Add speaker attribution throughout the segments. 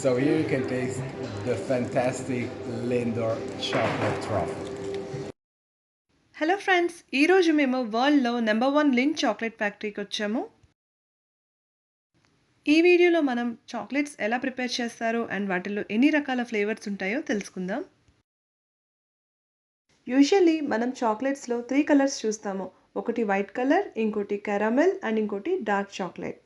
Speaker 1: So here you can taste the fantastic Lindor chocolate truffle.
Speaker 2: Hello friends, ఈరోజు మేము వరల్డ్లో number 1 Lind chocolate ఫ్యాక్టరీకి వచ్చాము. ఈ వీడియోలో మనం చాక్లెట్స్ ఎలా ప్రిపేర్ చేస్తారో అండ్ వాటిల్లో ఎన్ని రకాల ఫ్లేవర్స్ ఉంటాయో తెలుసుకుందాం. యూజువల్లీ మనం చాక్లెట్స్లో 3 కలర్స్ చూస్తాము. ఒకటి వైట్ కలర్, ఇంకోటి క్యారమెల్ అండ్ ఇంకోటి డార్క్ చాక్లెట్.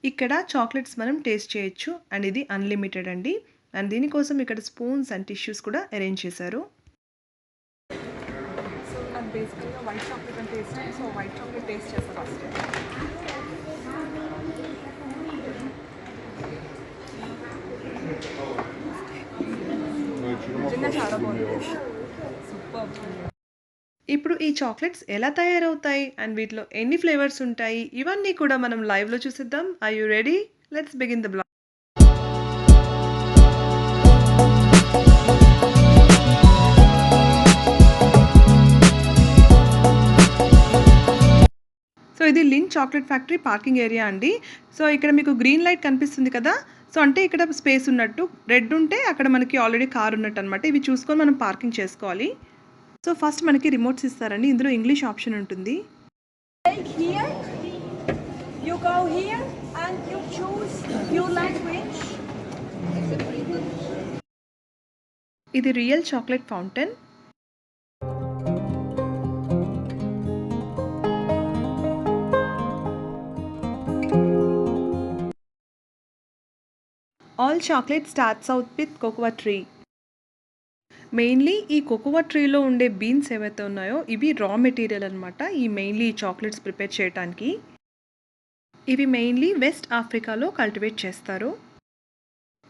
Speaker 2: ఇక్కడ చాక్లెట్స్ మనం టేస్ట్ చేయొచ్చు అండ్ ఇది అన్లిమిటెడ్ అండి. అండ్ దీనికోసం ఇక్కడ స్పూన్స్ అండ్ టిష్యూస్ కూడా అరేంజ్ చేశారు.
Speaker 3: నాకు బేసికల్గా వైట్ చాక్లెట్ అంటే ఇష్టం. సో వైట్ చాక్లెట్ టేస్ట్ చేస్తాను ఫస్ట్. నిజంగా చాలా బాగుంది, సూపర్.
Speaker 2: ఇప్పుడు ఈ చాక్లెట్స్ ఎలా తయారవుతాయి అండ్ వీటిలో ఎన్ని ఫ్లేవర్స్ ఉంటాయి ఇవన్నీ కూడా మనం లైవ్లో చూసిద్దాం. Are you ready? Let's begin the blog. So ఇది Lindt chocolate factory parking area అండి. సో ఇక్కడ మీకు గ్రీన్ లైట్ కనిపిస్తుంది కదా, సో అంటే ఇక్కడ స్పేస్ ఉన్నట్టు. రెడ్ ఉంటే అక్కడ మనకి ఆల్రెడీ కార్ ఉన్నట్టు అనమాట. ఇవి చూసుకొని మనం పార్కింగ్ చేసుకోవాలి. సో ఫస్ట్ మనకి రిమోట్స్ ఇస్తారండి. ఇందులో ఇంగ్లీష్ ఆప్షన్ ఉంటుంది.
Speaker 3: Here you go here and you choose your language.
Speaker 2: ఇది real chocolate fountain. All chocolate starts out with cocoa tree. Mainly ఈ కోకోవా ట్రీలో ఉండే బీన్స్ ఏవైతే ఉన్నాయో ఇవి రా మెటీరియల్ అనమాట. ఈ మెయిన్లీ ఈ చాక్లెట్స్ ప్రిపేర్ చేయడానికి ఇవి మెయిన్లీ వెస్ట్ ఆఫ్రికాలో కల్టివేట్ చేస్తారు.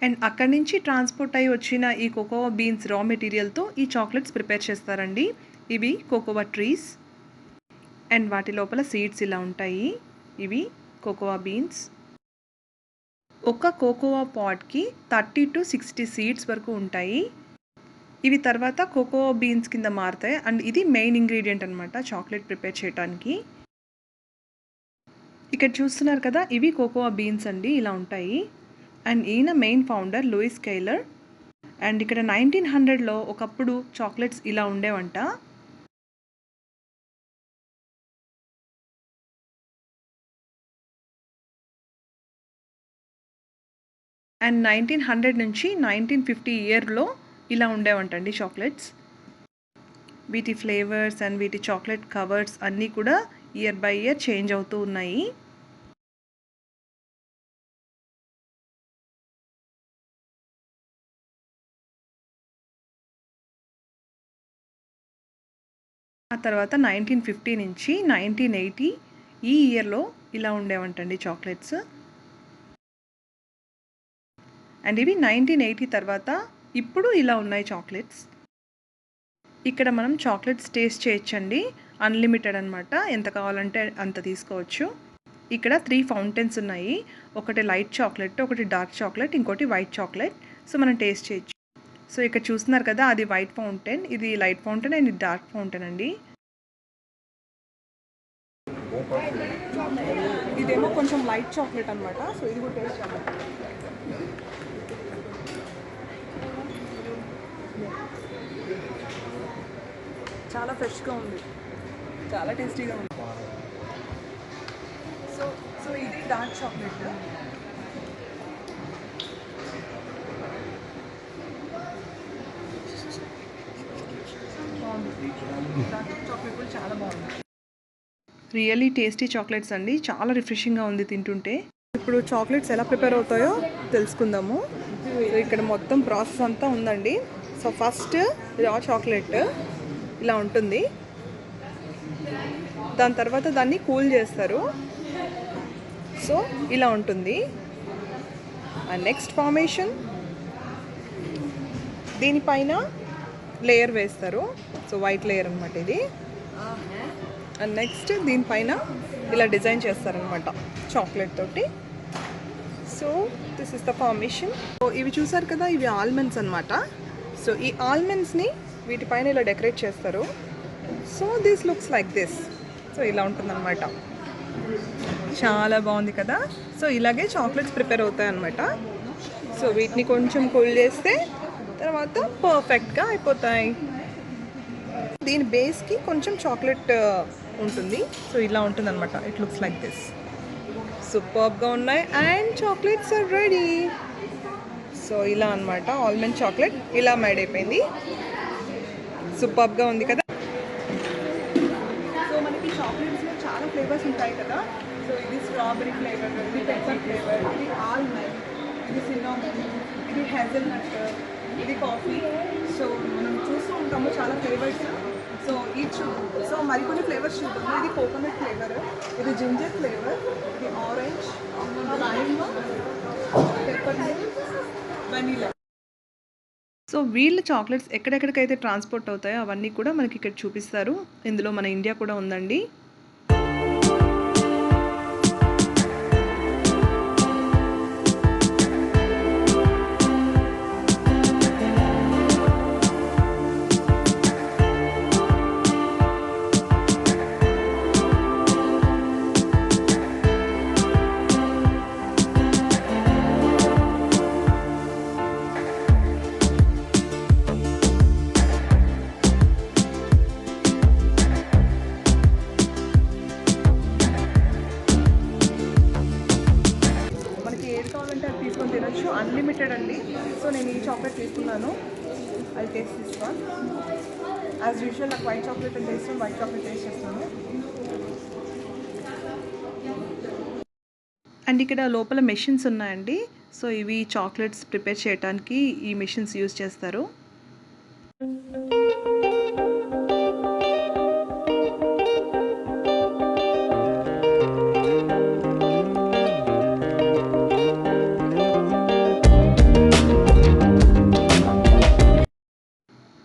Speaker 2: అండ్ అక్కడి నుంచి ట్రాన్స్పోర్ట్ అయ్యి వచ్చిన ఈ కోకోవా బీన్స్ రా మెటీరియల్తో ఈ చాక్లెట్స్ ప్రిపేర్ చేస్తారండి. ఇవి కోకోవా ట్రీస్ అండ్ వాటి లోపల సీడ్స్ ఇలా ఉంటాయి. ఇవి కోకోవా బీన్స్. ఒక కోకోవా పాట్కి 30 to 60 సీడ్స్ వరకు ఉంటాయి. ఇవి తర్వాత కోకోవా బీన్స్ కింద మారుతాయి అండ్ ఇది మెయిన్ ఇంగ్రీడియంట్ అనమాట చాక్లెట్ ప్రిపేర్ చేయడానికి. ఇక్కడ చూస్తున్నారు కదా, ఇవి కోకోవా బీన్స్ అండి, ఇలా ఉంటాయి. అండ్ ఈయన మెయిన్ ఫౌండర్ లూయిస్ కైలర్. అండ్ ఇక్కడ 1900లో ఒకప్పుడు చాక్లెట్స్ ఇలా ఉండేవంట. అండ్ 1900 నుంచి 1950 ఇయర్లో ఇలా ఉండేవంటండి చాక్లెట్స్. వీటి ఫ్లేవర్స్ అండ్ వీటి చాక్లెట్ కవర్స్ అన్నీ కూడా ఇయర్ బై ఇయర్ చేంజ్ అవుతూ ఉన్నాయి. ఆ తర్వాత 1950 నుంచి 1980 ఈ ఇయర్లో ఇలా ఉండేవంటండి చాక్లెట్స్. అండ్ ఇవి 1980 తర్వాత ఇప్పుడు ఇలా ఉన్నాయి చాక్లెట్స్. ఇక్కడ మనం చాక్లెట్స్ టేస్ట్ చేయొచ్చండి, అన్లిమిటెడ్ అనమాట. ఎంత కావాలంటే అంత తీసుకోవచ్చు. ఇక్కడ 3 ఫౌంటైన్స్ ఉన్నాయి. ఒకటి లైట్ చాక్లెట్, ఒకటి డార్క్ చాక్లెట్, ఇంకోటి వైట్ చాక్లెట్. సో మనం టేస్ట్ చేయొచ్చు. సో ఇక్కడ చూస్తున్నారు కదా, అది వైట్ ఫౌంటైన్, ఇది లైట్ ఫౌంటైన్ అండ్ ఇది డార్క్ ఫౌంటైన్ అండి.
Speaker 3: ఇదేమో కొంచెం లైట్ చాక్లెట్ అనమాట. సో ఇది కూడా టేస్ట్ చేద్దాం. చాలా ఫ్రెష్గా ఉంది, చాలా టేస్టీగా ఉంది. సో సో ఇది డార్క్ చాక్లెట్. డార్క్ చాక్లెట్ కూడా చాలా బాగుంది.
Speaker 2: రియల్లీ టేస్టీ చాక్లెట్స్ అండి, చాలా రిఫ్రెషింగ్గా ఉంది తింటుంటే. ఇప్పుడు చాక్లెట్స్ ఎలా ప్రిపేర్ అవుతాయో తెలుసుకుందాము. సో ఇక్కడ మొత్తం ప్రాసెస్ అంతా ఉందండి. సో ఫస్ట్ రా చాక్లెట్ ఇలా ఉంటుంది. దాని తర్వాత దాన్ని కూల్ చేస్తారు. సో ఇలా ఉంటుంది. అండ్ నెక్స్ట్ ఫార్మేషన్, దీనిపైన లేయర్ వేస్తారు. సో వైట్ లేయర్ అనమాట ఇది. అండ్ నెక్స్ట్ దీనిపైన ఇలా డిజైన్ చేస్తారనమాట చాక్లెట్ తోటి. So this is the formation. So ఇవి చూసారు కదా, ఇవి ఆల్మండ్స్ అనమాట. సో ఈ ఆల్మండ్స్ని వీటిపైన ఇలా డెకరేట్ చేస్తారు. So this looks like this. So ఇలా ఉంటుందన్నమాట. చాలా బాగుంది కదా. సో ఇలాగే చాక్లెట్స్ ప్రిపేర్ అవుతాయి అన్నమాట. సో వీటిని కొంచెం కూల్ చేస్తే తర్వాత పర్ఫెక్ట్గా అయిపోతాయి. దీని బేస్కి కొంచెం చాక్లెట్ ఉంటుంది. సో ఇలా ఉంటుంది అనమాట. It looks like this. సూపర్గా ఉన్నాయి and chocolates are ready. So ఇలా అనమాట ఆల్మండ్ చాక్లెట్ ఇలా మేడ్ అయిపోయింది. సూపర్గా ఉంది కదా. సో మనకి చాక్లెట్స్లో చాలా ఫ్లేవర్స్ ఉంటాయి కదా. సో ఇది స్ట్రాబెరీ ఫ్లేవర్, ఇది పెప్పర్ ఫ్లేవర్, ఇది ఆల్మండ్, ఇది సిన్నామన్, ఇది హేజల్నట్, ఇది కాఫీ. సో మనం చూస్తూ ఉంటాము చాలా ఫ్లేవర్స్. సో సో మరికొన్ని ఫ్లేవర్స్ చూద్దాము. ఇది కోకోనట్ ఫ్లేవర్, ఇది జింజర్ ఫ్లేవర్, ఇది orange, lime, pepper milk, vanilla. So వీళ్ళ చాక్లెట్స్ ఎక్కడెక్కడికైతే ట్రాన్స్పోర్ట్ అవుతాయో అవన్నీ కూడా మనకి ఇక్కడ చూపిస్తారు. ఇందులో మన ఇండియా కూడా ఉందండి. అన్లిమిటెడ్ అండి. సో నేను ఈ చాక్లెట్ తీసుకున్నాను. I taste this one. As usual నాకు వైట్ చాక్లెట్ అంటే ఇష్టం. వైట్ చాక్లెట్ టేస్ట్ చేస్తాను. అండ్ ఇక్కడ లోపల మెషిన్స్ ఉన్నాయండి. సో ఇవి చాక్లెట్స్ ప్రిపేర్ చేయడానికి ఈ మెషిన్స్ యూజ్ చేస్తారు.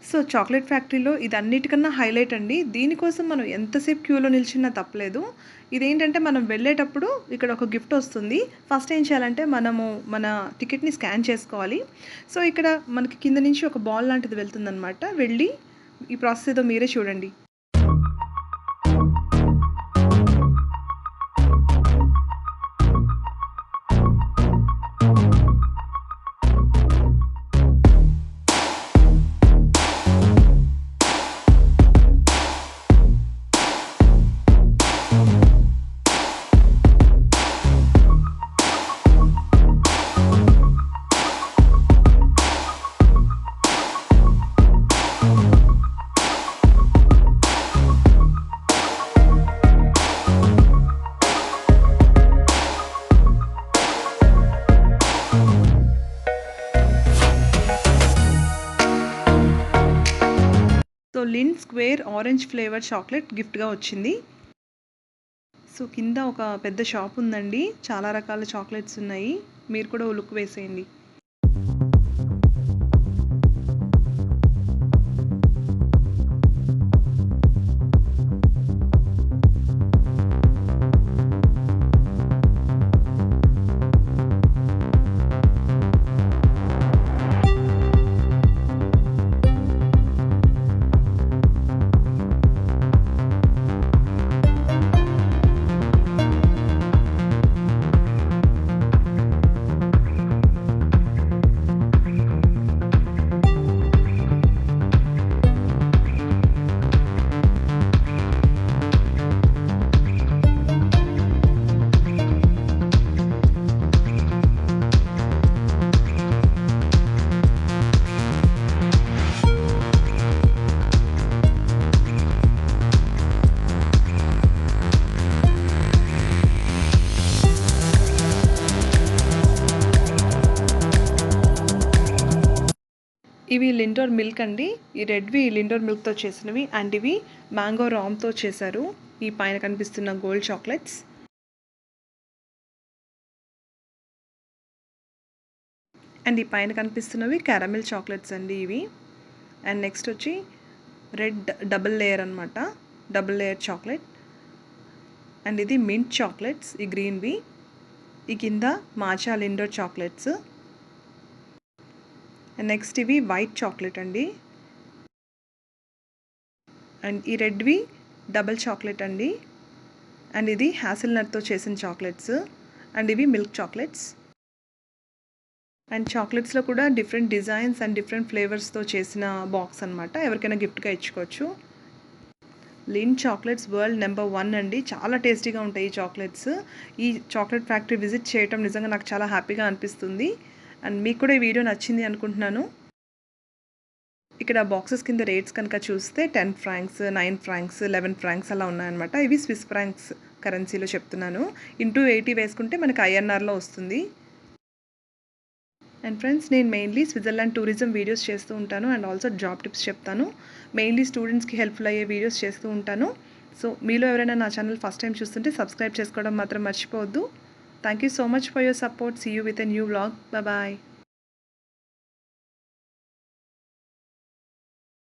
Speaker 2: సో చాక్లెట్ ఫ్యాక్టరీలో ఇది అన్నిటికన్నా హైలైట్ అండి. దీనికోసం మనం ఎంతసేపు క్యూలో నిల్చున్నా తప్పలేదు. ఇదేంటంటే మనం వెళ్ళేటప్పుడు ఇక్కడ ఒక గిఫ్ట్ వస్తుంది. ఫస్ట్ ఏం చేయాలంటే మనము మన టికెట్ని స్కాన్ చేసుకోవాలి. సో ఇక్కడ మనకి కింద నుంచి ఒక బాల్ లాంటిది వెళ్తుందనమాట. వెళ్ళి ఈ ప్రాసెస్ ఏదో మీరే చూడండి. So Lind square orange flavour chocolate గిఫ్ట్గా వచ్చింది. సో కింద ఒక పెద్ద షాప్ ఉందండి. చాలా రకాల చాక్లెట్స్ ఉన్నాయి. మీరు కూడా ఓ లుక్ వేసేయండి. ఇవి లిండోర్ మిల్క్ అండి. ఈ రెడ్వి లిండోర్ మిల్క్తో చేసినవి. అండ్ ఇవి మ్యాంగో రామ్తో చేశారు. ఈ పైన కనిపిస్తున్న గోల్డ్ చాక్లెట్స్. అండ్ ఈ పైన కనిపిస్తున్నవి క్యారమిల్ చాక్లెట్స్ అండి ఇవి. అండ్ నెక్స్ట్ వచ్చి రెడ్ డబుల్ లేయర్ అనమాట. Double layer chocolate. అండ్ ఇది మింట్ చాక్లెట్స్ ఈ గ్రీన్వి. ఈ కింద మాచా లిండోర్ చాక్లెట్స్. అండ్ నెక్స్ట్ ఇవి వైట్ చాక్లెట్ అండి. అండ్ ఈ రెడ్వి డబల్ చాక్లెట్ అండి. అండ్ ఇది హ్యాసిల్నట్తో చేసిన చాక్లెట్స్. అండ్ ఇవి మిల్క్ చాక్లెట్స్. అండ్ చాక్లెట్స్లో కూడా డిఫరెంట్ డిజైన్స్ అండ్ డిఫరెంట్ ఫ్లేవర్స్తో చేసిన బాక్స్ అనమాట. ఎవరికైనా గిఫ్ట్గా ఇచ్చుకోవచ్చు. లిన్ చాక్లెట్స్ వరల్డ్ నెంబర్ 1 అండి. చాలా టేస్టీగా ఉంటాయి ఈ చాక్లెట్స్. ఈ చాక్లెట్ ఫ్యాక్టరీ విజిట్ చేయటం నిజంగా నాకు చాలా హ్యాపీగా అనిపిస్తుంది. అండ్ మీకు కూడా ఈ వీడియో నచ్చింది అనుకుంటున్నాను. ఇక్కడ బాక్సెస్ కింద రేట్స్ కనుక చూస్తే 10 ఫ్రాంక్స్, 9 ఫ్రాంక్స్, 11 ఫ్రాంక్స్ అలా ఉన్నాయన్నమాట. ఇవి స్విస్ ఫ్రాంక్స్ కరెన్సీలో చెప్తున్నాను. ఇంటూ 80 వేసుకుంటే మనకి ఐఎన్ఆర్లో వస్తుంది. అండ్ ఫ్రెండ్స్, నేను మెయిన్లీ స్విట్జర్లాండ్ టూరిజం వీడియోస్ చేస్తూ ఉంటాను అండ్ ఆల్సో జాబ్ టిప్స్ చెప్తాను. మెయిన్లీ స్టూడెంట్స్కి హెల్ప్ఫుల్ అయ్యే వీడియోస్ చేస్తూ ఉంటాను. సో మీలో ఎవరైనా నా ఛానల్ ఫస్ట్ టైం చూస్తుంటే సబ్స్క్రైబ్ చేసుకోవడం మాత్రం మర్చిపోవద్దు. Thank you so much for your support. See you with a new vlog. Bye.